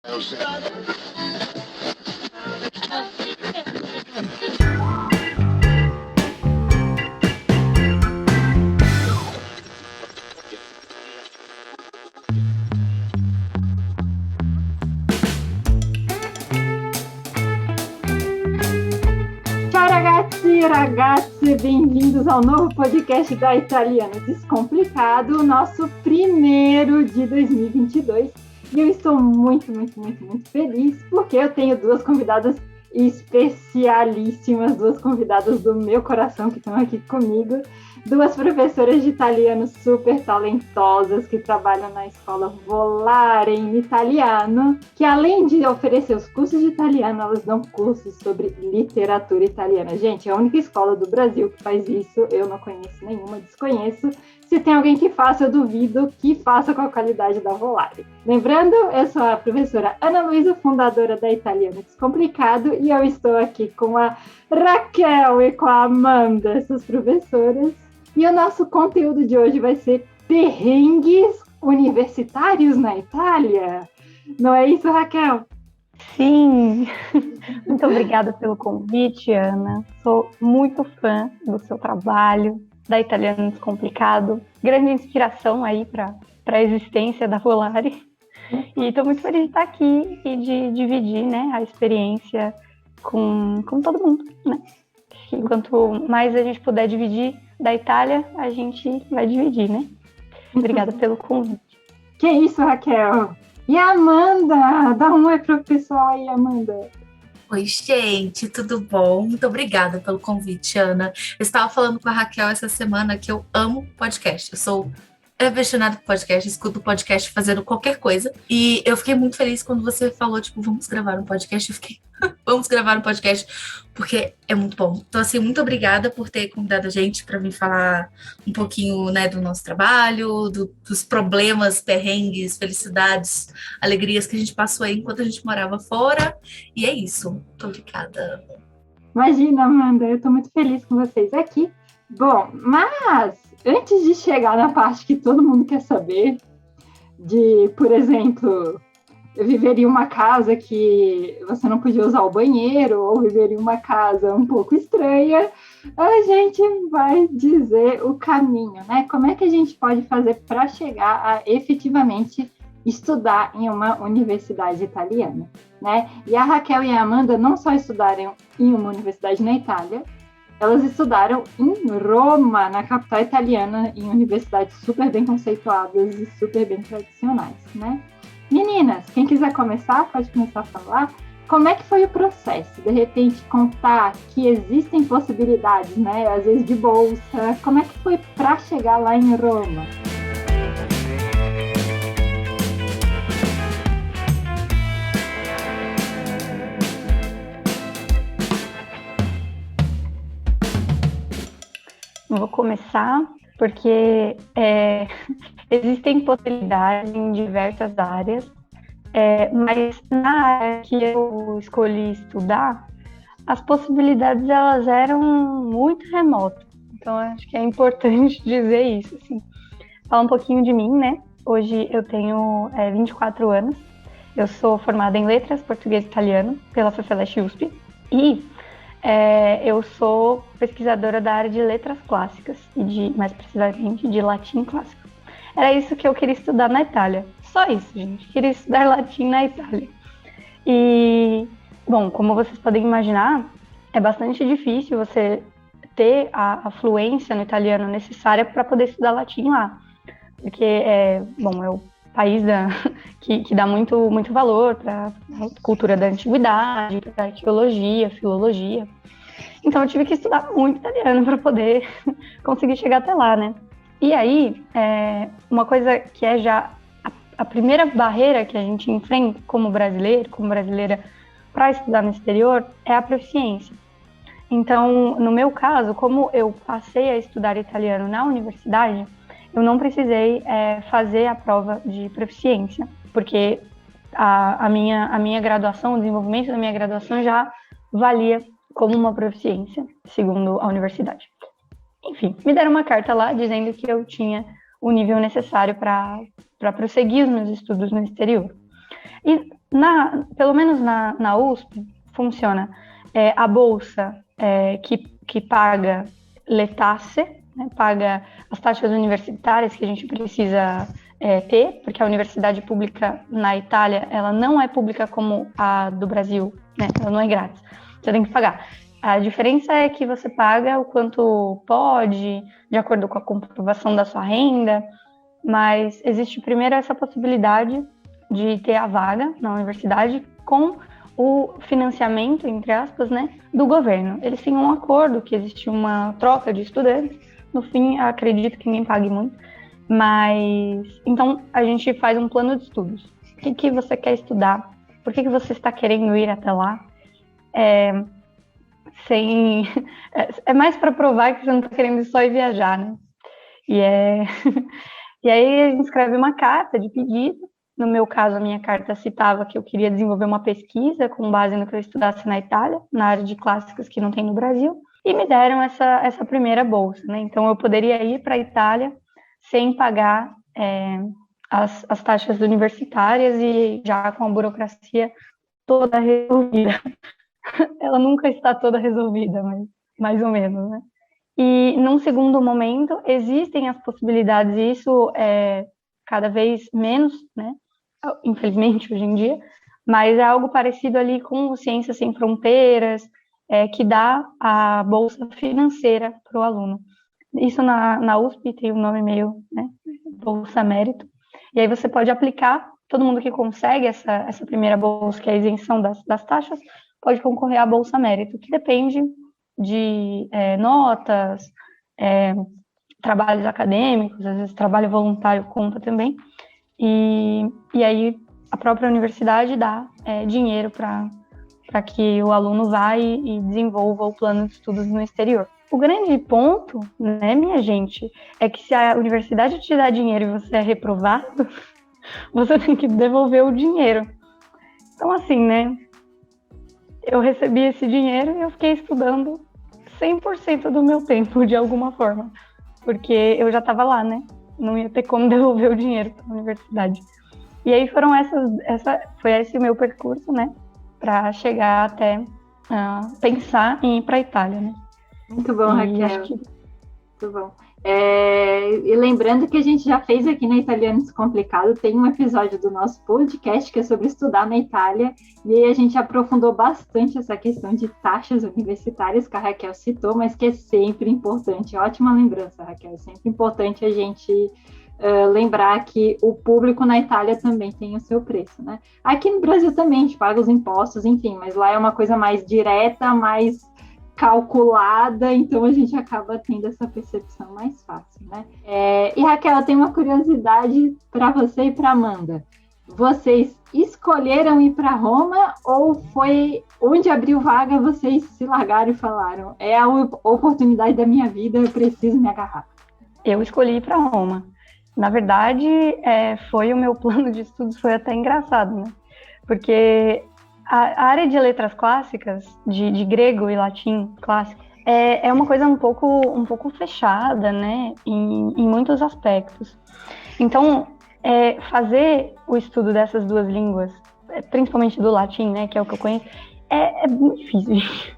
Ciao ragazzi, bem-vindos ao novo podcast da Italiano Descomplicado, nosso primeiro de 2022. E eu estou muito feliz porque eu tenho duas convidadas especialíssimas, duas convidadas do meu coração que estão aqui comigo, duas professoras de italiano super talentosas que trabalham na escola Volare in Italiano, que além de oferecer os cursos de italiano, elas dão cursos sobre literatura italiana. Gente, é a única escola do Brasil que faz isso, eu não conheço nenhuma, desconheço. Se tem alguém que faça, eu duvido que faça com a qualidade da Volare. Lembrando, eu sou a professora Ana Luísa, fundadora da Italiano Descomplicado, e eu estou aqui com a Raquel e com a Amanda, essas professoras. E o nosso conteúdo de hoje vai ser perrengues universitários na Itália. Não é isso, Raquel? Sim! Muito obrigada pelo convite, Ana. Sou muito fã do seu trabalho, da Italiano Descomplicado. Grande inspiração aí para a existência da Volare. E estou muito feliz de estar aqui e de dividir, né, a experiência com todo mundo, né? E quanto mais a gente puder dividir da Itália, a gente vai dividir, né? Obrigada pelo convite. Que isso, Raquel! E a Amanda? Dá um oi pro pessoal aí, Amanda. Oi, gente, tudo bom? Muito obrigada pelo convite, Ana. Eu estava falando com a Raquel essa semana que eu amo podcast. Eu sou apaixonada por podcast, escuto podcast fazendo qualquer coisa. E eu fiquei muito feliz quando você falou, tipo, vamos gravar um podcast. Eu fiquei, vamos gravar um podcast, porque é muito bom. Então, assim, muito obrigada por ter convidado a gente para vir falar um pouquinho, né, do nosso trabalho, dos problemas, perrengues, felicidades, alegrias que a gente passou aí enquanto a gente morava fora. E é isso. Muito obrigada. Imagina, Amanda, eu estou muito feliz com vocês aqui. Bom, mas antes de chegar na parte que todo mundo quer saber, de, por exemplo, eu viveria em uma casa que você não podia usar o banheiro, ou viveria em uma casa um pouco estranha, a gente vai dizer o caminho, né? Como é que a gente pode fazer para chegar a efetivamente estudar em uma universidade italiana, né? E a Raquel e a Amanda não só estudaram em uma universidade na Itália, elas estudaram em Roma, na capital italiana, em universidades super bem conceituadas e super bem tradicionais, né? Meninas, quem quiser começar, pode começar a falar. Como é que foi o processo? De repente, contar que existem possibilidades, né? Às vezes de bolsa. Como é que foi para chegar lá em Roma? Vou começar porque existem possibilidades em diversas áreas, mas na área que eu escolhi estudar, as possibilidades elas eram muito remotas. Então, acho que é importante dizer isso. Assim. Falar um pouquinho de mim, né? Hoje eu tenho 24 anos, eu sou formada em Letras, Português e Italiano pela FEFELESH USP e eu sou pesquisadora da área de letras clássicas e mais precisamente de latim clássico. Era isso que eu queria estudar na Itália. Só isso, gente. Queria estudar latim na Itália. E, bom, como vocês podem imaginar, é bastante difícil você ter a fluência no italiano necessária para poder estudar latim lá. Porque, é o país que dá muito valor para a cultura da antiguidade, para a arqueologia, filologia. Então eu tive que estudar muito italiano para poder conseguir chegar até lá, né? E aí, uma coisa que é já a primeira barreira que a gente enfrenta como brasileiro, como brasileira, para estudar no exterior, é a proficiência. Então, no meu caso, como eu passei a estudar italiano na universidade, eu não precisei fazer a prova de proficiência, porque a minha graduação, o desenvolvimento da minha graduação já valia como uma proficiência, segundo a universidade. Enfim, me deram uma carta lá dizendo que eu tinha o nível necessário para prosseguir os meus estudos no exterior. E pelo menos na USP, funciona. A bolsa que paga Letace, né, paga as taxas universitárias que a gente precisa ter, porque a universidade pública na Itália, ela não é pública como a do Brasil, né? Ela não é grátis, você tem que pagar. A diferença é que você paga o quanto pode, de acordo com a comprovação da sua renda, mas existe primeiro essa possibilidade de ter a vaga na universidade com o financiamento, entre aspas, né, do governo. Eles têm um acordo que existe uma troca de estudantes. No fim, acredito que ninguém pague muito. Mas, então, a gente faz um plano de estudos. O que você quer estudar? Por que você está querendo ir até lá? É mais para provar que você não está querendo só ir viajar, né? E aí a gente escreve uma carta de pedido. No meu caso, a minha carta citava que eu queria desenvolver uma pesquisa com base no que eu estudasse na Itália, na área de clássicos que não tem no Brasil, e me deram essa primeira bolsa, né? Então, eu poderia ir para a Itália sem pagar as taxas universitárias e já com a burocracia toda resolvida. Ela nunca está toda resolvida, mas mais ou menos, né? E, num segundo momento, existem as possibilidades, e isso é cada vez menos, né? Infelizmente, hoje em dia, mas é algo parecido ali com o Ciências Sem Fronteiras, que dá a bolsa financeira para o aluno. Isso na USP tem um nome meio, né? Bolsa Mérito. E aí você pode aplicar, todo mundo que consegue essa primeira bolsa, que é a isenção das taxas, pode concorrer à Bolsa Mérito, que depende de notas, trabalhos acadêmicos, às vezes trabalho voluntário conta também, e aí a própria universidade dá dinheiro para que o aluno vá e desenvolva o plano de estudos no exterior. O grande ponto, né, minha gente, é que se a universidade te dá dinheiro e você é reprovado, você tem que devolver o dinheiro. Então, assim, né, eu recebi esse dinheiro e eu fiquei estudando 100% do meu tempo, de alguma forma, porque eu já estava lá, né? Não ia ter como devolver o dinheiro para a universidade. E aí foi esse o meu percurso, né? Para chegar até pensar em ir para a Itália, né? Muito bom, Raquel. Muito bom. E lembrando que a gente já fez aqui na Italiano Descomplicado, tem um episódio do nosso podcast que é sobre estudar na Itália, e aí a gente aprofundou bastante essa questão de taxas universitárias que a Raquel citou, mas que é sempre importante. Ótima lembrança, Raquel. É sempre importante a gente lembrar que o público na Itália também tem o seu preço, né? Aqui no Brasil também a gente paga os impostos, enfim, mas lá é uma coisa mais direta, mais calculada, então a gente acaba tendo essa percepção mais fácil, né? E Raquel, eu tenho uma curiosidade para você e para Amanda. Vocês escolheram ir para Roma ou foi onde abriu vaga, vocês se largaram e falaram, é a oportunidade da minha vida, eu preciso me agarrar? Eu escolhi ir para Roma. Na verdade, foi o meu plano de estudos, foi até engraçado, né? Porque a área de letras clássicas, de grego e latim clássico, é uma coisa um pouco fechada, né, em muitos aspectos. Então, fazer o estudo dessas duas línguas, principalmente do latim, né, que é o que eu conheço, é muito difícil.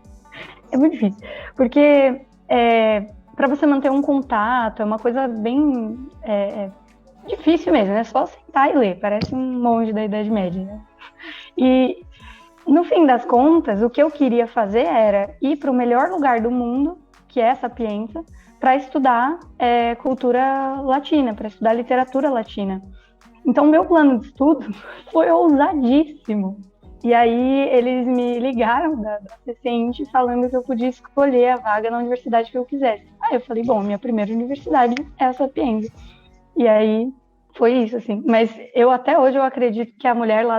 É muito difícil, porque para você manter um contato, é uma coisa bem difícil mesmo, é só sentar e ler, parece um monge da Idade Média, né? E no fim das contas, o que eu queria fazer era ir para o melhor lugar do mundo, que é Sapienza, para estudar cultura latina, para estudar literatura latina. Então, meu plano de estudo foi ousadíssimo. E aí, eles me ligaram da CCINT falando que eu podia escolher a vaga na universidade que eu quisesse. Aí eu falei, bom, minha primeira universidade é a Sapienza. E aí, foi isso, assim. Mas até hoje eu acredito que a mulher lá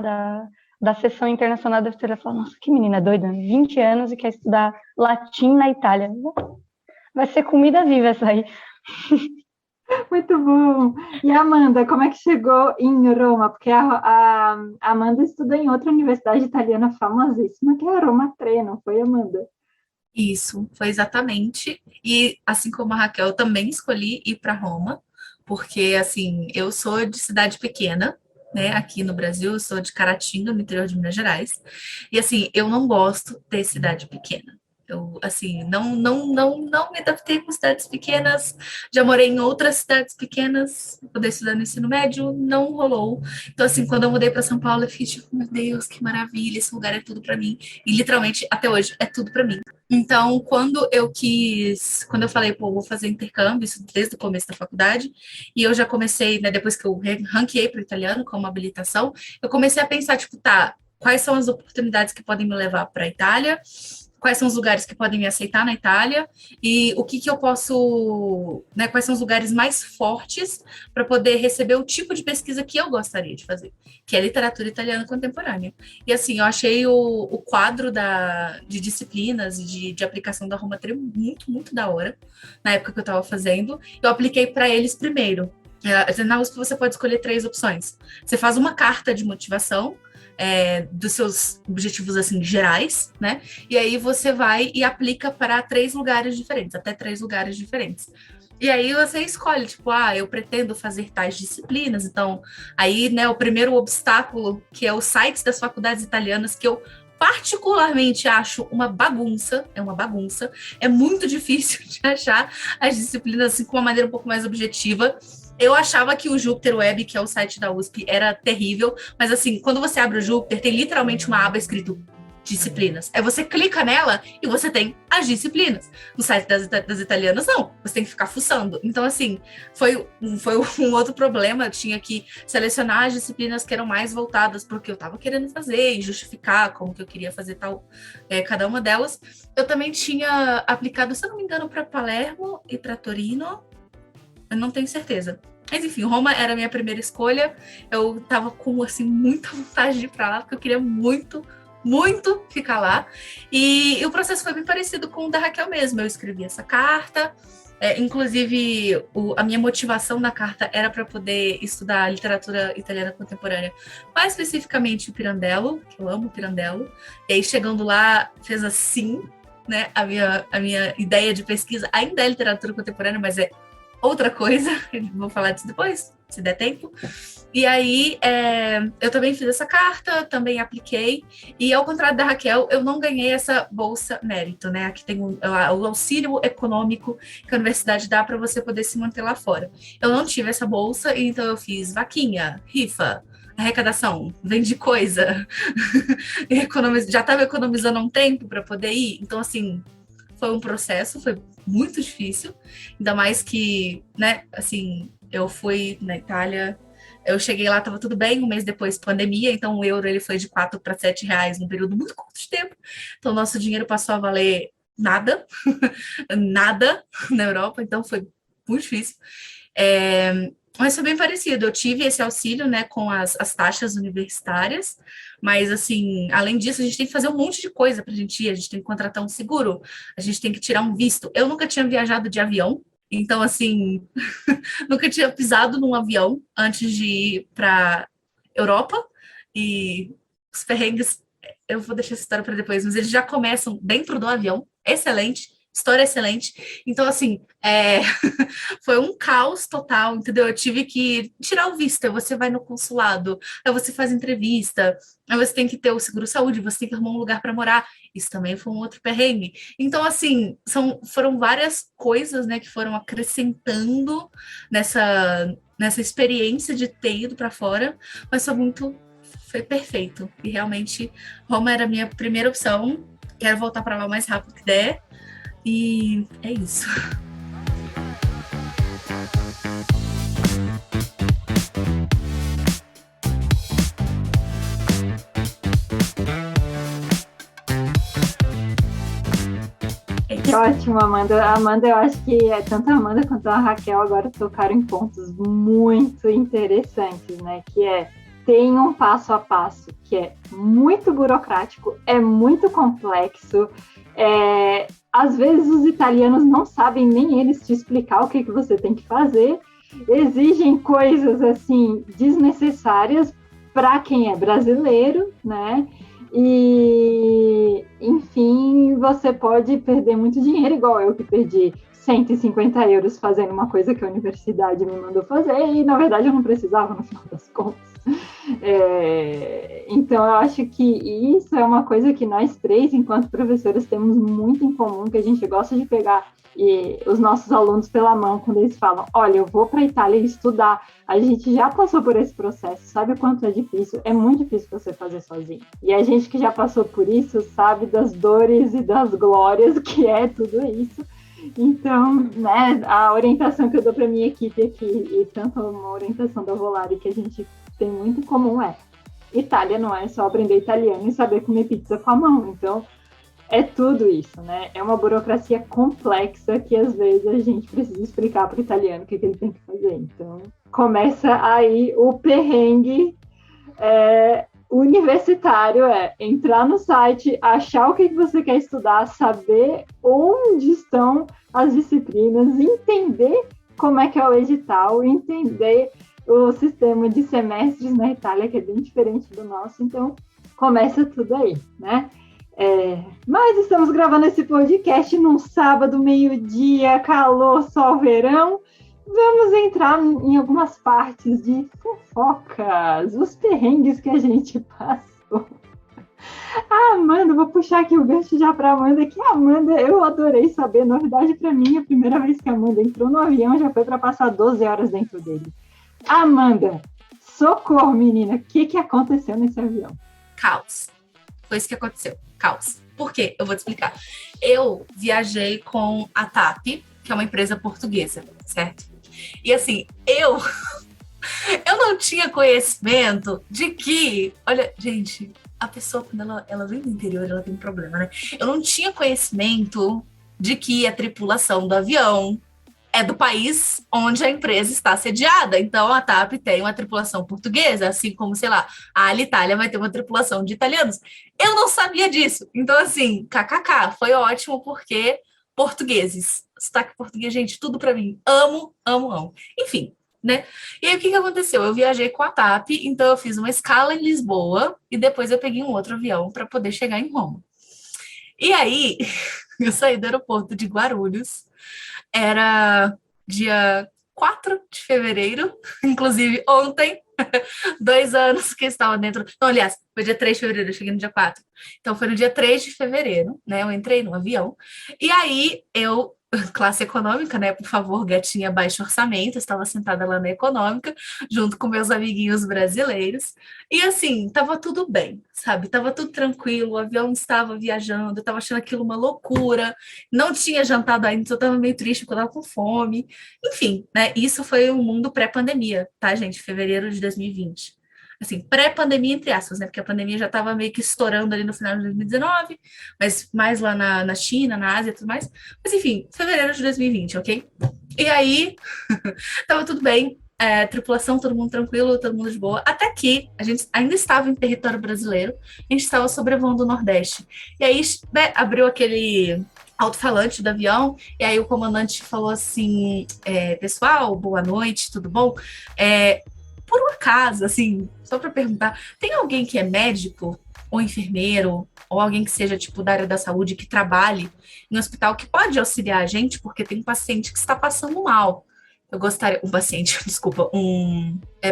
da Seção Internacional deve ter falado, nossa, que menina doida, 20 anos e quer estudar latim na Itália. Vai ser comida viva essa aí. Muito bom. E a Amanda, como é que chegou em Roma? Porque a Amanda estudou em outra universidade italiana famosíssima, que é a Roma Tre, não foi, Amanda? Isso, foi exatamente. E assim como a Raquel, eu também escolhi ir para Roma, porque assim, eu sou de cidade pequena, né, aqui no Brasil, eu sou de Caratinga, no interior de Minas Gerais, e assim, eu não gosto de cidade pequena. Eu, assim, não me adaptei com cidades pequenas. Já morei em outras cidades pequenas, poder estudar no ensino médio, não rolou. Então, assim, quando eu mudei para São Paulo, eu fiquei tipo, meu Deus, que maravilha, esse lugar é tudo para mim. E literalmente, até hoje, é tudo para mim. Então, quando eu falei, pô, vou fazer intercâmbio, isso desde o começo da faculdade, e eu já comecei, né, depois que eu ranqueei para o italiano como habilitação, eu comecei a pensar, tipo, tá, quais são as oportunidades que podem me levar para a Itália? Quais são os lugares que podem me aceitar na Itália e o que eu posso, né, quais são os lugares mais fortes para poder receber o tipo de pesquisa que eu gostaria de fazer, que é literatura italiana contemporânea. E assim, eu achei o quadro de disciplinas e de aplicação da Roma Trevo muito da hora, na época que eu estava fazendo. Eu apliquei para eles primeiro. Na USP você pode escolher 3 opções. Você faz uma carta de motivação, dos seus objetivos assim gerais, né? E aí você vai e aplica para 3 lugares diferentes, até 3 lugares diferentes. E aí você escolhe, tipo, eu pretendo fazer tais disciplinas. Então, aí, né, o primeiro obstáculo, que é os sites das faculdades italianas, que eu particularmente acho uma bagunça, é muito difícil de achar as disciplinas assim, com uma maneira um pouco mais objetiva. Eu achava que o Jupyter Web, que é o site da USP, era terrível, mas assim, quando você abre o Jupyter, tem literalmente uma aba escrito disciplinas. Aí você clica nela e você tem as disciplinas. No site das italianas, não. Você tem que ficar fuçando. Então, assim, foi um outro problema. Eu tinha que selecionar as disciplinas que eram mais voltadas para o que eu estava querendo fazer e justificar como que eu queria fazer cada uma delas. Eu também tinha aplicado, se eu não me engano, para Palermo e para Torino. Eu não tenho certeza. Mas enfim, Roma era a minha primeira escolha. Eu tava com, assim, muita vontade de ir pra lá, porque eu queria muito ficar lá. E o processo foi bem parecido com o da Raquel mesmo. Eu escrevi essa carta. Inclusive, a minha motivação na carta era para poder estudar literatura italiana contemporânea, mais especificamente o Pirandello, que eu amo o Pirandello. E aí, chegando lá, fez assim, né? A minha ideia de pesquisa ainda é literatura contemporânea, mas é outra coisa, vou falar disso depois, se der tempo. E aí, eu também fiz essa carta, também apliquei, e ao contrário da Raquel, eu não ganhei essa bolsa mérito, né? Aqui tem o auxílio econômico que a universidade dá para você poder se manter lá fora. Eu não tive essa bolsa, então eu fiz vaquinha, rifa, arrecadação, vende coisa, já estava economizando um tempo para poder ir, então assim, foi um processo, foi muito difícil, ainda mais que, né, assim, eu fui na Itália, eu cheguei lá, estava tudo bem, um mês depois, pandemia, então o euro ele foi de 4 para 7 reais num período muito curto de tempo, então o nosso dinheiro passou a valer nada, nada na Europa, então foi muito difícil. Mas foi bem parecido, eu tive esse auxílio, né, com as taxas universitárias, mas, assim, além disso, a gente tem que fazer um monte de coisa para a gente ir, a gente tem que contratar um seguro, a gente tem que tirar um visto. Eu nunca tinha viajado de avião, então, assim, nunca tinha pisado num avião antes de ir para Europa, e os perrengues, eu vou deixar essa história para depois, mas eles já começam dentro do avião, excelente, história excelente. Então, assim, foi um caos total, entendeu? Eu tive que tirar o visto, aí você vai no consulado, aí você faz entrevista, aí você tem que ter o seguro-saúde, você tem que arrumar um lugar para morar. Isso também foi um outro perrengue. Então, assim, foram várias coisas, né, que foram acrescentando nessa experiência de ter ido para fora, mas foi perfeito. E realmente, Roma era a minha primeira opção. Quero voltar para lá o mais rápido que der. E é isso. Que ótimo, Amanda. Amanda, eu acho que tanto a Amanda quanto a Raquel agora tocaram em pontos muito interessantes, né? Que tem um passo a passo que é muito burocrático, é muito complexo. Às vezes os italianos não sabem nem eles te explicar o que você tem que fazer, exigem coisas assim desnecessárias para quem é brasileiro, né? E, enfim, você pode perder muito dinheiro, igual eu que perdi 150 euros fazendo uma coisa que a universidade me mandou fazer e, na verdade, eu não precisava no final das contas. Então, eu acho que isso é uma coisa que nós três, enquanto professores, temos muito em comum, que a gente gosta de pegar os nossos alunos pela mão quando eles falam, olha, eu vou para a Itália estudar. A gente já passou por esse processo, sabe o quanto é difícil? É muito difícil você fazer sozinho. E a gente que já passou por isso sabe das dores e das glórias que é tudo isso. Então, né, a orientação que eu dou para minha equipe aqui, e tanto uma orientação da Volare que a gente tem muito em comum Itália não é só aprender italiano e saber comer pizza com a mão. Então, é tudo isso, né? É uma burocracia complexa que às vezes a gente precisa explicar para o italiano o que ele tem que fazer. Então, começa aí o perrengue universitário, entrar no site, achar o que você quer estudar, saber onde estão as disciplinas, entender como é que é o edital, entender o sistema de semestres na Itália, que é bem diferente do nosso. Então, começa tudo aí, né? Mas estamos gravando esse podcast num sábado, meio-dia, calor, sol, verão. Vamos entrar em algumas partes de fofocas, os perrengues que a gente passou. Amanda, vou puxar aqui o gancho já para Amanda, que a Amanda, eu adorei saber, novidade para mim, a primeira vez que a Amanda entrou no avião já foi para passar 12 horas dentro dele. Amanda, socorro, menina, o que aconteceu nesse avião? Caos. Foi isso que aconteceu. Caos. Por quê? Eu vou te explicar. Eu viajei com a TAP, que é uma empresa portuguesa, certo? E assim, eu não tinha conhecimento de que... Olha, gente, a pessoa, quando ela vem do interior, ela tem um problema, né? Eu não tinha conhecimento de que a tripulação do avião é do país onde a empresa está sediada. Então, a TAP tem uma tripulação portuguesa, assim como, sei lá, a Alitalia vai ter uma tripulação de italianos. Eu não sabia disso. Então, assim, kkk, foi ótimo porque portugueses. Sotaque português, gente, tudo para mim. Amo, amo, amo. Enfim, né? E aí, o que aconteceu? Eu viajei com a TAP, então eu fiz uma escala em Lisboa e depois eu peguei um outro avião para poder chegar em Roma. E aí, eu saí do aeroporto de Guarulhos. Era dia 4 de fevereiro, inclusive ontem, 2 anos que eu estava dentro... Não, aliás, foi dia 3 de fevereiro, eu cheguei no dia 4. Então, foi no dia 3 de fevereiro, né? Eu entrei no avião. E aí, classe econômica, né? Por favor, gatinha, baixo orçamento. Eu estava sentada lá na econômica, junto com meus amiguinhos brasileiros. E assim, tava tudo bem, sabe? Tava tudo tranquilo, o avião estava viajando, eu tava achando aquilo uma loucura. Não tinha jantado ainda, eu tava meio triste porque eu tava com fome. Enfim, né? Isso foi um mundo pré-pandemia, tá, gente? Fevereiro de 2020. Assim, pré-pandemia, entre aspas, né? Porque a pandemia já estava meio que estourando ali no final de 2019, mas mais lá na China, na Ásia e tudo mais. Mas, enfim, fevereiro de 2020, ok? E aí, tava tudo bem, tripulação, todo mundo tranquilo, todo mundo de boa, até que a gente ainda estava em território brasileiro, a gente estava sobrevoando o Nordeste. E aí, né, abriu aquele alto-falante do avião, e aí o comandante falou assim, pessoal, boa noite, tudo bom? Por um acaso, assim, só para perguntar, tem alguém que é médico ou enfermeiro ou alguém que seja, tipo, da área da saúde que trabalhe em um hospital que pode auxiliar a gente porque tem um paciente que está passando mal? Eu gostaria... Um paciente, desculpa,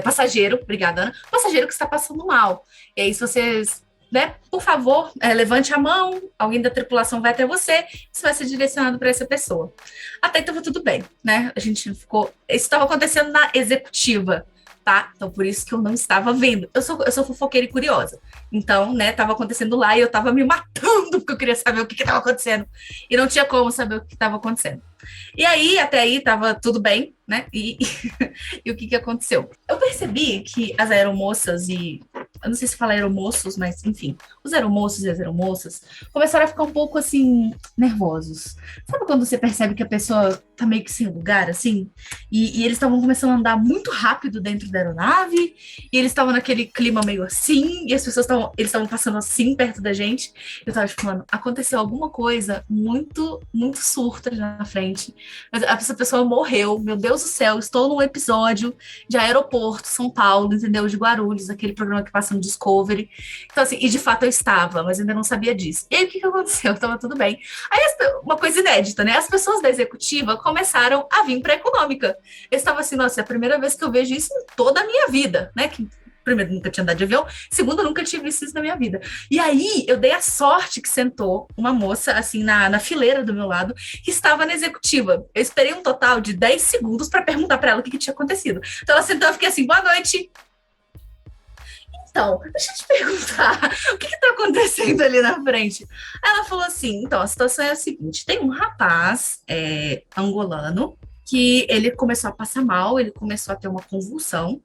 passageiro, obrigada, Ana. Passageiro que está passando mal. E aí, se vocês... Né? Por favor, levante a mão, alguém da tripulação vai até você, você vai ser direcionado para essa pessoa. Até então, tudo bem, né? A gente ficou... Isso estava acontecendo na executiva, tá? Então, por isso que eu não estava vendo. Eu sou fofoqueira e curiosa. Então, né, tava acontecendo lá e eu tava me matando porque eu queria saber o que estava acontecendo. E não tinha como saber o que estava acontecendo. E aí, até aí, tava tudo bem, né? E o que aconteceu? Eu percebi que as aeromoças eu não sei se fala aeromoços, mas enfim, os aeromoços e as aeromoças começaram a ficar um pouco, assim, nervosos. Sabe quando você percebe que a pessoa tá meio que sem lugar, assim? E eles estavam começando a andar muito rápido dentro da aeronave, e eles estavam naquele clima meio assim, e as pessoas eles estavam passando assim perto da gente. Eu tava tipo, mano, aconteceu alguma coisa muito, muito surta na frente. Mas essa pessoa morreu, meu Deus do céu, estou num episódio de Aeroporto, São Paulo, entendeu? De Guarulhos, aquele programa que passa no Discovery. Então, assim, e de fato eu estava, mas ainda não sabia disso. E aí, o que aconteceu? Tava tudo bem. Aí, uma coisa inédita, né? As pessoas da executiva começaram a vir para a econômica. Eu estava assim, nossa, é a primeira vez que eu vejo isso em toda a minha vida, né? Que primeiro, nunca tinha andado de avião, segundo, eu nunca tinha visto isso na minha vida. E aí, eu dei a sorte que sentou uma moça, assim, na fileira do meu lado, que estava na executiva. Eu esperei um total de 10 segundos para perguntar para ela o que tinha acontecido. Então, ela sentou e fiquei assim, boa noite. Então, deixa eu te perguntar, o que está acontecendo ali na frente? Ela falou assim, então, a situação é a seguinte, tem um rapaz angolano, que ele começou a passar mal, ele começou a ter uma convulsão,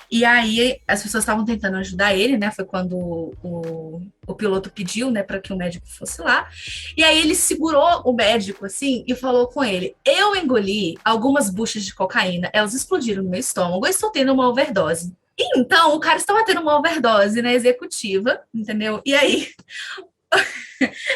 e aí as pessoas estavam tentando ajudar ele, né? Foi quando o piloto pediu, né, para que o médico fosse lá, e aí ele segurou o médico, assim, e falou com ele, eu engoli algumas buchas de cocaína, elas explodiram no meu estômago, eu estou tendo uma overdose. E então, o cara estava tendo uma overdose na executiva, entendeu? E aí...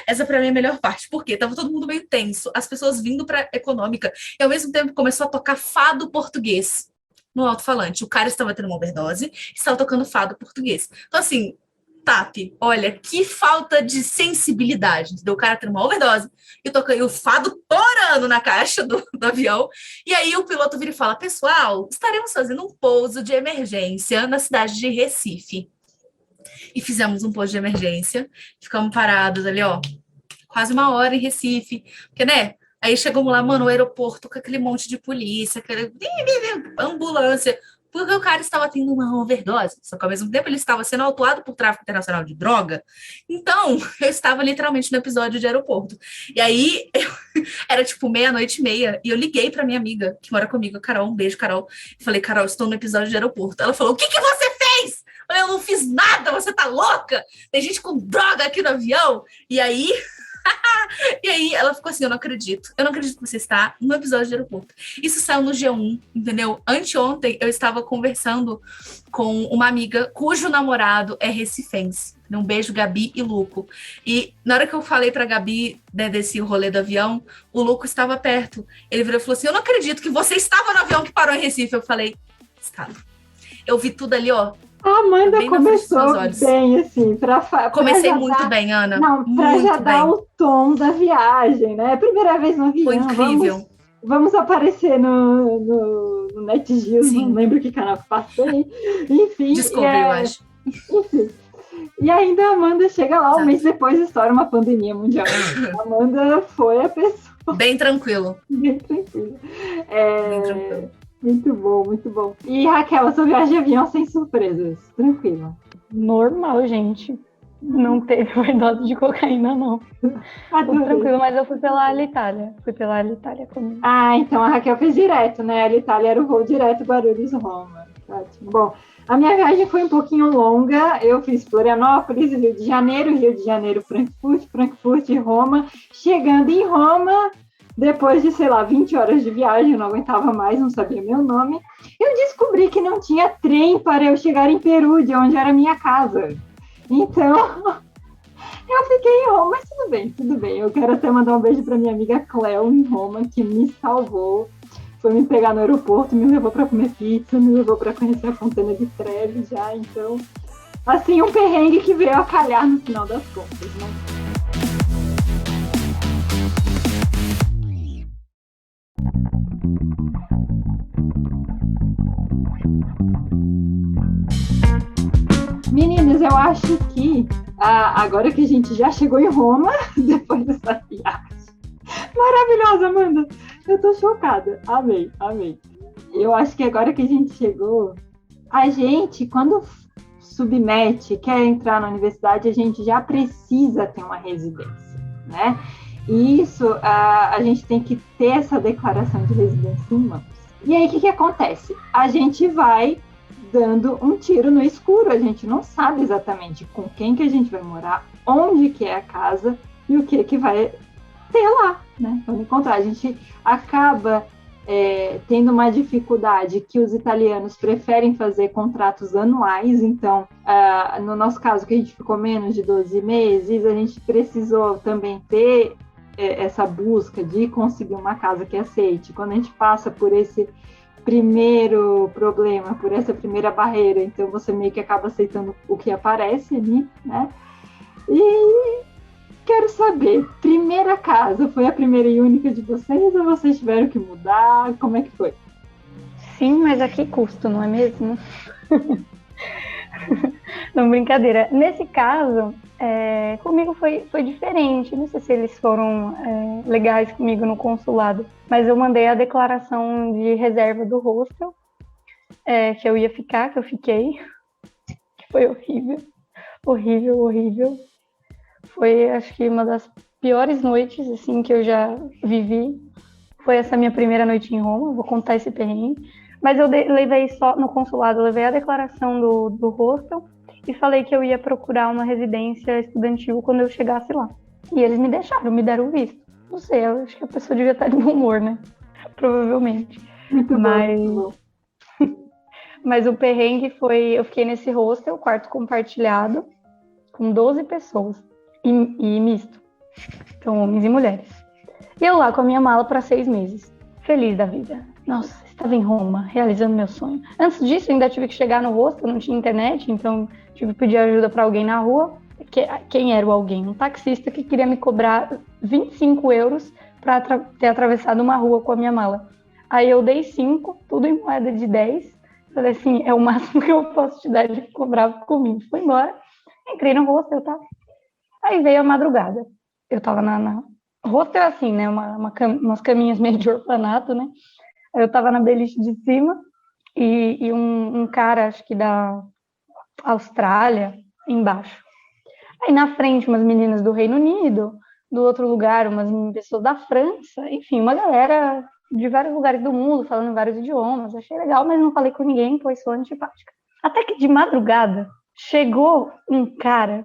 Essa pra mim é a melhor parte, porque tava todo mundo meio tenso, as pessoas vindo pra econômica, e ao mesmo tempo começou a tocar fado português no alto-falante. O cara estava tendo uma overdose, estava tocando fado português. Então, assim, TAP, olha, que falta de sensibilidade. Entendeu? O cara tendo uma overdose, e tocando o fado torando na caixa do avião, e aí o piloto vira e fala, pessoal, estaremos fazendo um pouso de emergência na cidade de Recife. E fizemos um pouso de emergência, ficamos parados ali, ó, quase uma hora em Recife, porque, né, aí chegamos lá, mano, o aeroporto com aquele monte de polícia, aquela ambulância, porque o cara estava tendo uma overdose, só que ao mesmo tempo ele estava sendo autuado por tráfico internacional de droga, então eu estava literalmente no episódio de aeroporto, e aí era tipo 00:30, e eu liguei pra minha amiga, que mora comigo, a Carol, um beijo, Carol, e falei, Carol, estou no episódio de aeroporto, ela falou, o que você fez? Eu não fiz nada, você tá louca? Tem gente com droga aqui no avião. E aí ela ficou assim, eu não acredito que você está no episódio de aeroporto. Isso saiu no G1, entendeu? Anteontem eu estava conversando com uma amiga cujo namorado é recifense. Um beijo, Gabi e Luco. E na hora que eu falei pra Gabi, né, desse rolê do avião, o Luco estava perto. Ele virou e falou assim, eu não acredito que você estava no avião que parou em Recife. Eu falei, estava. Eu vi tudo ali, ó. A Amanda começou bem, assim, comecei muito bem, Ana. Não, para já dar o tom da viagem, né? Primeira vez no avião. Foi incrível. Vamos aparecer no NetGeo, não lembro que canal que passei. Enfim. Descobri, eu acho. Enfim. E ainda a Amanda chega lá, um mês depois estoura uma pandemia mundial. A Amanda foi a pessoa. Bem tranquilo. Bem tranquilo. Bem tranquilo. Muito bom, muito bom. E Raquel, a sua viagem de avião sem surpresas? Tranquilo. Normal, gente. Não teve overdose de cocaína, não. Foi tranquilo, mas eu fui pela Alitalia. Fui pela Alitalia comigo. Ah, então a Raquel fez direto, né? A Alitalia era o voo direto Guarulhos-Roma. Ótimo. Bom, a minha viagem foi um pouquinho longa. Eu fiz Florianópolis, Rio de Janeiro, Frankfurt, Roma. Chegando em Roma... Depois de, 20 horas de viagem, eu não aguentava mais, não sabia meu nome. Eu descobri que não tinha trem para eu chegar em Peru, de onde era a minha casa. Então, eu fiquei em Roma, mas tudo bem. Eu quero até mandar um beijo para minha amiga Cleo, em Roma, que me salvou. Foi me pegar no aeroporto, me levou para comer pizza, me levou para conhecer a Fontana de Trevi já. Então, assim, um perrengue que veio a calhar no final das contas, né? Meninas, eu acho que agora que a gente já chegou em Roma, depois dessa viagem maravilhosa, Amanda, eu tô chocada, amei. Eu acho que agora que a gente chegou, a gente, quando submete, quer entrar na universidade, a gente já precisa ter uma residência, né? E isso, a gente tem que ter essa declaração de residência em mãos. E aí, o que acontece? A gente vai dando um tiro no escuro, a gente não sabe exatamente com quem que a gente vai morar, onde que é a casa e o que vai ter lá, né? Vamos encontrar. A gente acaba tendo uma dificuldade que os italianos preferem fazer contratos anuais, então, no nosso caso, que a gente ficou menos de 12 meses, a gente precisou também ter essa busca de conseguir uma casa que aceite. Quando a gente passa por esse primeiro problema, por essa primeira barreira, então você meio que acaba aceitando o que aparece ali, né? E quero saber, primeira casa, foi a primeira e única de vocês ou vocês tiveram que mudar? Como é que foi? Sim, mas a que custo, não é mesmo? Não, brincadeira. Nesse caso, comigo foi diferente. Não sei se eles foram legais comigo no consulado, mas eu mandei a declaração de reserva do hostel, que eu ia ficar, que eu fiquei, que foi horrível. Horrível, horrível. Foi, acho que, uma das piores noites, assim, que eu já vivi. Foi essa minha primeira noite em Roma, vou contar esse perrengue. Mas eu levei só, no consulado, eu levei a declaração do hostel e falei que eu ia procurar uma residência estudantil quando eu chegasse lá. E eles me deixaram, me deram o visto. Não sei, eu acho que a pessoa devia estar de bom humor, né? Provavelmente. Muito bom. Mas o perrengue foi, eu fiquei nesse hostel, quarto compartilhado, com 12 pessoas, e misto. Então, homens e mulheres. E eu lá com a minha mala para 6 meses. Feliz da vida. Nossa, estava em Roma, realizando meu sonho. Antes disso, ainda tive que chegar no hostel, não tinha internet, então tive que pedir ajuda para alguém na rua. Quem era o alguém? Um taxista que queria me cobrar 25 euros para ter atravessado uma rua com a minha mala. Aí eu dei 5, tudo em moeda de 10. Falei assim, é o máximo que eu posso te dar. Ele ficou bravo comigo. Foi embora. Entrei no hostel, tá? Aí veio a madrugada. Eu tava na hostel assim, né? Umas caminhas meio de orfanato, né? Aí eu tava na beliche de cima e um cara, acho que da Austrália, embaixo. Aí na frente, umas meninas do Reino Unido, do outro lugar, umas pessoas da França, enfim, uma galera de vários lugares do mundo, falando vários idiomas. Achei legal, mas não falei com ninguém, pois sou antipática. Até que de madrugada, chegou um cara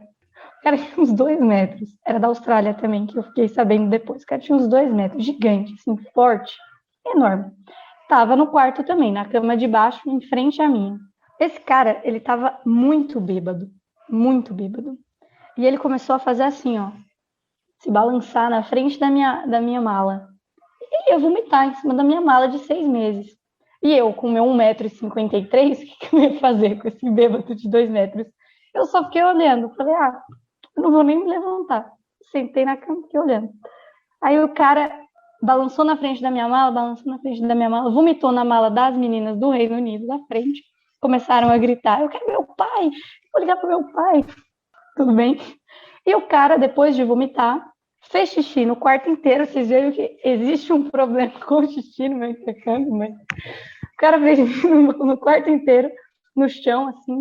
tinha uns 2 metros. Era da Austrália também, que eu fiquei sabendo depois. O cara tinha uns 2 metros, gigante, assim, forte, enorme. Tava no quarto também, na cama de baixo, em frente à minha. Esse cara, ele tava muito bêbado. Muito bêbado. E ele começou a fazer assim, ó. Se balançar na frente da minha mala. E eu vomitar em cima da minha mala de 6 meses. E eu, com meu 1,53 m, o que eu ia fazer com esse bêbado de 2 metros? Eu só fiquei olhando. Falei, eu não vou nem me levantar. Sentei na cama e fiquei olhando. Aí o cara balançou na frente da minha mala, vomitou na mala das meninas do Reino Unido, da frente. Começaram a gritar, eu quero meu pai, vou ligar pro meu pai. Tudo bem? E o cara, depois de vomitar, fez xixi no quarto inteiro. Vocês viram que existe um problema com o xixi no meu intercâmbio, mas o cara fez xixi no quarto inteiro, no chão, assim.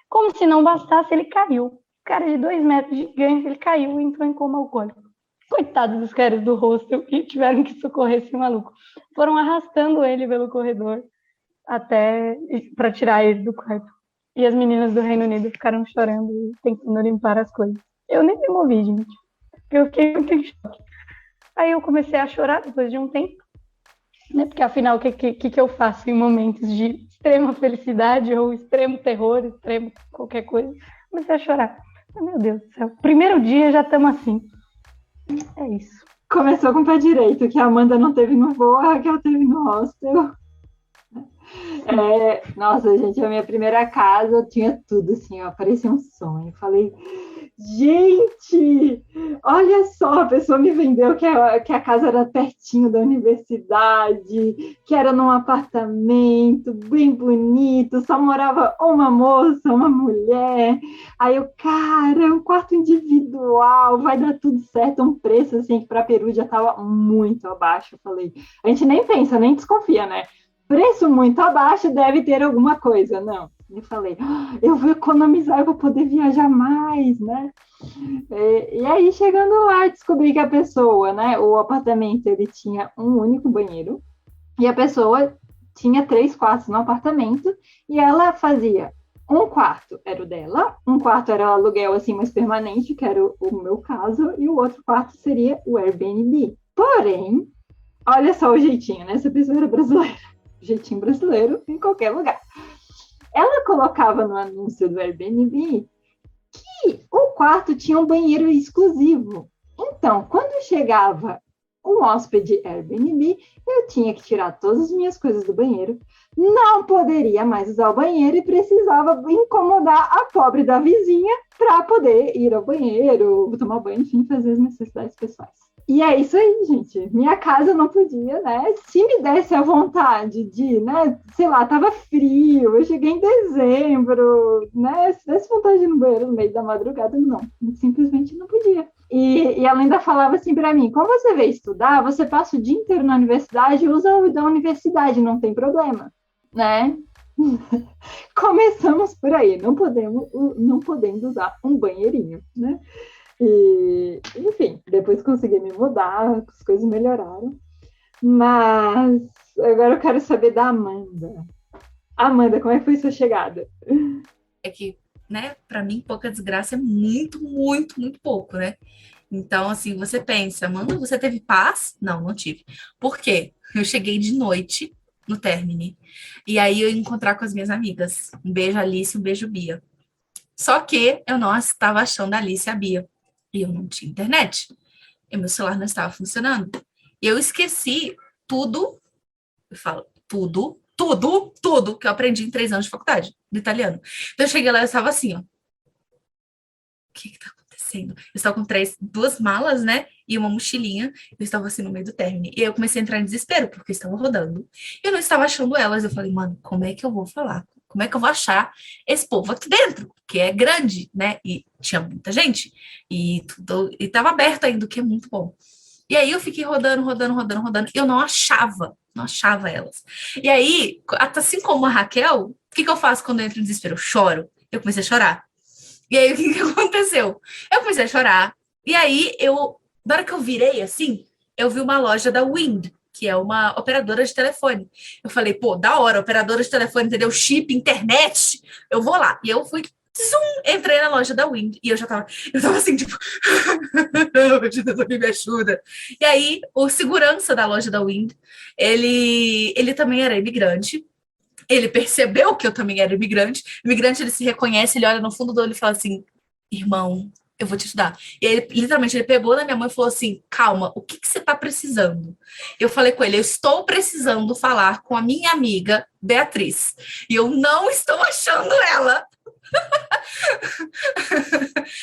Como se não bastasse, ele caiu. O cara de 2 metros, gigante, ele caiu e entrou em coma alcoólico. Coitados dos caras do hostel que tiveram que socorrer esse maluco. Foram arrastando ele pelo corredor até para tirar ele do quarto. E as meninas do Reino Unido ficaram chorando e tentando limpar as coisas. Eu nem me movi, gente. Eu fiquei muito em choque. Aí eu comecei a chorar depois de um tempo. Né? Porque afinal, o que eu faço em momentos de extrema felicidade ou extremo terror, extremo qualquer coisa? Comecei a chorar. Meu Deus do céu. Primeiro dia já estamos assim. É isso. Começou com o pé direito, que a Amanda não teve no voo, a Raquel teve no hostel. Nossa, gente, a minha primeira casa tinha tudo assim, ó, parecia um sonho. Falei, gente, olha só, a pessoa me vendeu que a casa era pertinho da universidade, que era num apartamento bem bonito, só morava uma moça, uma mulher. Aí eu, cara, um quarto individual, vai dar tudo certo, um preço assim que para Peru já estava muito abaixo. Eu falei, a gente nem pensa, nem desconfia, né? Preço muito abaixo, deve ter alguma coisa. Não, eu falei, eu vou economizar, eu vou poder viajar mais, né? E aí, chegando lá, descobri que a pessoa, né, o apartamento, ele tinha um único banheiro, e a pessoa tinha 3 quartos no apartamento, e ela fazia um quarto era o dela, um quarto era o aluguel, assim, mais permanente, que era o meu caso, e o outro quarto seria o Airbnb. Porém, olha só o jeitinho, né? Essa pessoa era brasileira. Jeitinho brasileiro em qualquer lugar. Ela colocava no anúncio do Airbnb que o quarto tinha um banheiro exclusivo. Então, quando chegava um hóspede Airbnb, eu tinha que tirar todas as minhas coisas do banheiro, não poderia mais usar o banheiro e precisava incomodar a pobre da vizinha para poder ir ao banheiro, tomar banho, enfim, fazer as necessidades pessoais. E é isso aí, gente. Minha casa não podia, né? Se me desse a vontade de, né? Sei lá, tava frio, eu cheguei em dezembro, né? Se desse vontade de ir no banheiro no meio da madrugada, não. Simplesmente não podia. E ela ainda falava assim para mim: como você veio estudar, você passa o dia inteiro na universidade e usa o da universidade, não tem problema, né? Começamos por aí, não podendo usar um banheirinho, né? E, enfim, depois consegui me mudar, as coisas melhoraram. Mas agora eu quero saber da Amanda. Amanda, como é que foi sua chegada? É que, né, pra mim, pouca desgraça é muito, muito, muito pouco, né? Então, assim, você pensa, mano, você teve paz? Não, não tive. Por quê? Eu cheguei de noite no términe. E aí eu ia encontrar com as minhas amigas. Um beijo, Alice, um beijo, Bia. Só que eu não estava achando a Alice e a Bia. E eu não tinha internet. E meu celular não estava funcionando. E eu esqueci tudo, eu falo, tudo que eu aprendi em 3 anos de faculdade, de italiano. Então eu cheguei lá e eu estava assim, ó. O que está acontecendo? Eu estava com duas malas, né? E uma mochilinha. Eu estava assim no meio do término. E aí eu comecei a entrar em desespero, porque eu estava rodando. Eu não estava achando elas. Eu falei, mano, como é que eu vou falar? Como é que eu vou achar esse povo aqui dentro? Que é grande, né? E tinha muita gente. E tudo, e estava aberto ainda, o que é muito bom. E aí eu fiquei rodando. Eu não achava elas. E aí, assim como a Raquel, o que eu faço quando eu entro em desespero? Eu choro. Eu comecei a chorar. E aí, o que aconteceu? Eu comecei a chorar. E aí, na hora que eu virei, assim, eu vi uma loja da Wind, que é uma operadora de telefone. Eu falei, pô, da hora, operadora de telefone, entendeu? Chip, internet, eu vou lá. E eu fui, entrei na loja da Wind. E eu tava assim, tipo, alguém me ajuda. E aí, o segurança da loja da Wind, ele também era imigrante. Ele percebeu que eu também era imigrante. Imigrante, ele se reconhece, ele olha no fundo do olho e fala assim: irmão, eu vou te ajudar. E aí, literalmente, ele pegou na minha mão e falou assim: calma, o que você tá precisando? Eu falei com ele: eu estou precisando falar com a minha amiga Beatriz. E eu não estou achando ela.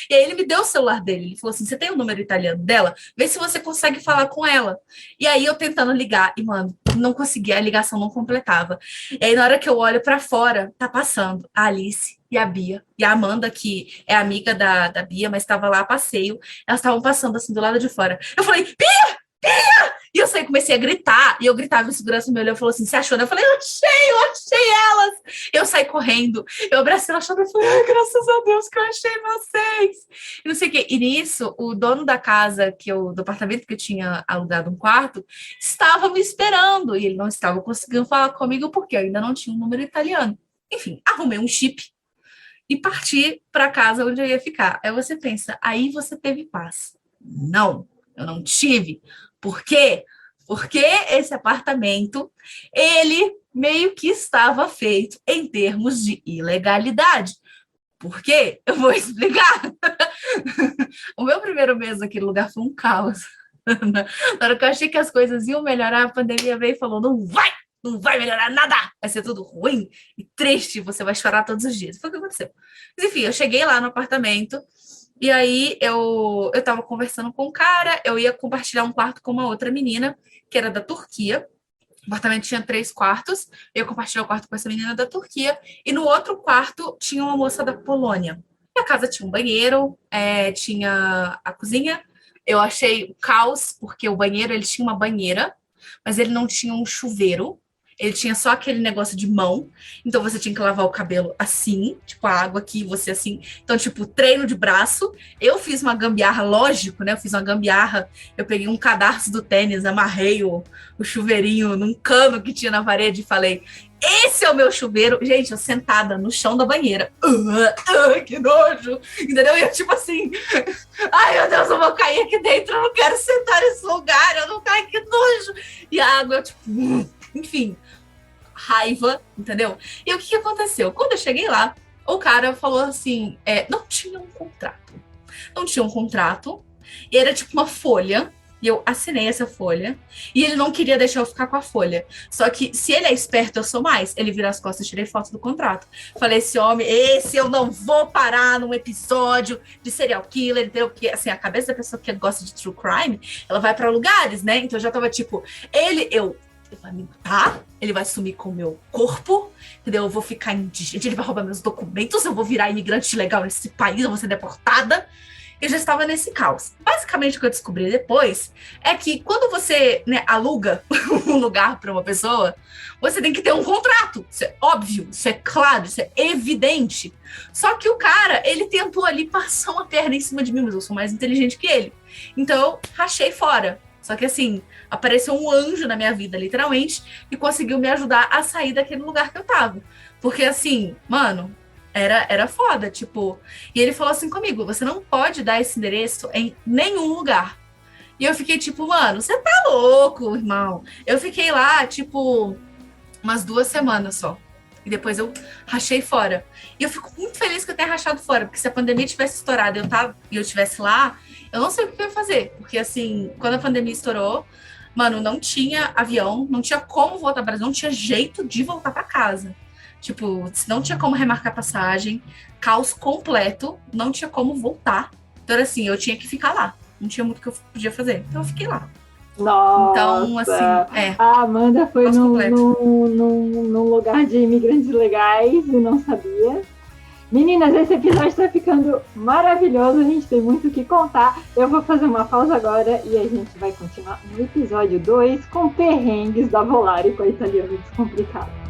E aí ele me deu o celular dele. Ele falou assim: você tem o número italiano dela? Vê se você consegue falar com ela. E aí eu tentando ligar, e, mano, não conseguia, a ligação não completava. E aí, na hora que eu olho pra fora, tá passando a Alice e a Bia. E a Amanda, que é amiga da Bia, mas estava lá a passeio. Elas estavam passando assim do lado de fora. Eu falei: Bia! Bia! E eu saí, comecei a gritar, e eu gritava, e o segurança me olhou e falou assim: você achou? Eu falei: eu achei elas! Eu saí correndo, eu abracei ela chorando e falei: ai, graças a Deus que eu achei vocês! E não sei o quê. E nisso, o dono da casa, do apartamento que eu tinha alugado um quarto, estava me esperando, e ele não estava conseguindo falar comigo porque eu ainda não tinha um número italiano. Enfim, arrumei um chip e parti para casa onde eu ia ficar. Aí você pensa, aí você teve paz. Não, eu não tive. Por quê? Porque esse apartamento, ele meio que estava feito em termos de ilegalidade. Por quê? Eu vou explicar. O meu primeiro mês naquele lugar foi um caos. Na hora que eu achei que as coisas iam melhorar, a pandemia veio e falou: não vai melhorar nada, vai ser tudo ruim e triste, você vai chorar todos os dias. Foi o que aconteceu. Mas enfim, eu cheguei lá no apartamento, e aí eu tava conversando com um cara, eu ia compartilhar um quarto com uma outra menina, que era da Turquia. O apartamento tinha 3 quartos, eu compartilhei o quarto com essa menina da Turquia, e no outro quarto tinha uma moça da Polônia. E a casa tinha um banheiro, tinha a cozinha. Eu achei o caos, porque o banheiro, ele tinha uma banheira, mas ele não tinha um chuveiro. Ele tinha só aquele negócio de mão. Então você tinha que lavar o cabelo assim, tipo a água aqui, você assim. Então, tipo, treino de braço. Eu fiz uma gambiarra, lógico, né? Eu fiz uma gambiarra. Eu peguei um cadarço do tênis, amarrei o chuveirinho num cano que tinha na parede e falei: esse é o meu chuveiro. Gente, eu sentada no chão da banheira. Que nojo! Entendeu? E eu, tipo assim, ai meu Deus, eu vou cair aqui dentro. Eu não quero sentar nesse lugar. Eu não caio, que nojo! E a água, eu, tipo, enfim, raiva, entendeu? E o que aconteceu? Quando eu cheguei lá, o cara falou assim: não tinha um contrato. Não tinha um contrato. E era tipo uma folha E eu assinei essa folha. E ele não queria deixar eu ficar com a folha. Só que, se ele é esperto, eu sou mais. Ele virou as costas e tirei foto do contrato. Falei, esse eu não vou parar num episódio de serial killer, entendeu? Porque, assim, a cabeça da pessoa que gosta de true crime, ela vai pra lugares, né? Então eu já tava tipo, ele vai me matar, ele vai sumir com o meu corpo, entendeu? Eu vou ficar indigente, ele vai roubar meus documentos, eu vou virar imigrante ilegal nesse país, eu vou ser deportada. Eu já estava nesse caos. Basicamente, o que eu descobri depois é que quando você, né, aluga um lugar para uma pessoa, você tem que ter um contrato. Isso é óbvio, isso é claro, isso é evidente. Só que o cara, ele tentou ali passar uma perna em cima de mim, mas eu sou mais inteligente que ele. Então, eu rachei fora. Só que assim, apareceu um anjo na minha vida, literalmente, e conseguiu me ajudar a sair daquele lugar que eu tava. Porque assim, mano, era foda, tipo... E ele falou assim comigo, você não pode dar esse endereço em nenhum lugar. E eu fiquei tipo, mano, você tá louco, irmão. Eu fiquei lá, tipo, umas 2 semanas só. E depois eu rachei fora. E eu fico muito feliz que eu tenha rachado fora, porque se a pandemia tivesse estourado e eu estivesse lá, eu não sei o que eu ia fazer. Porque, assim, quando a pandemia estourou, mano, não tinha avião, não tinha como voltar para o Brasil, não tinha jeito de voltar para casa. Tipo, não tinha como remarcar passagem, caos completo, não tinha como voltar. Então, era assim, eu tinha que ficar lá. Não tinha muito que eu podia fazer. Então, eu fiquei lá. Nossa, então, assim, a Amanda foi num lugar de imigrantes legais e não sabia. Meninas, esse episódio está ficando maravilhoso, a gente tem muito o que contar. Eu vou fazer uma pausa agora e a gente vai continuar no episódio 2 com perrengues da Volare com a Italiana Descomplicada.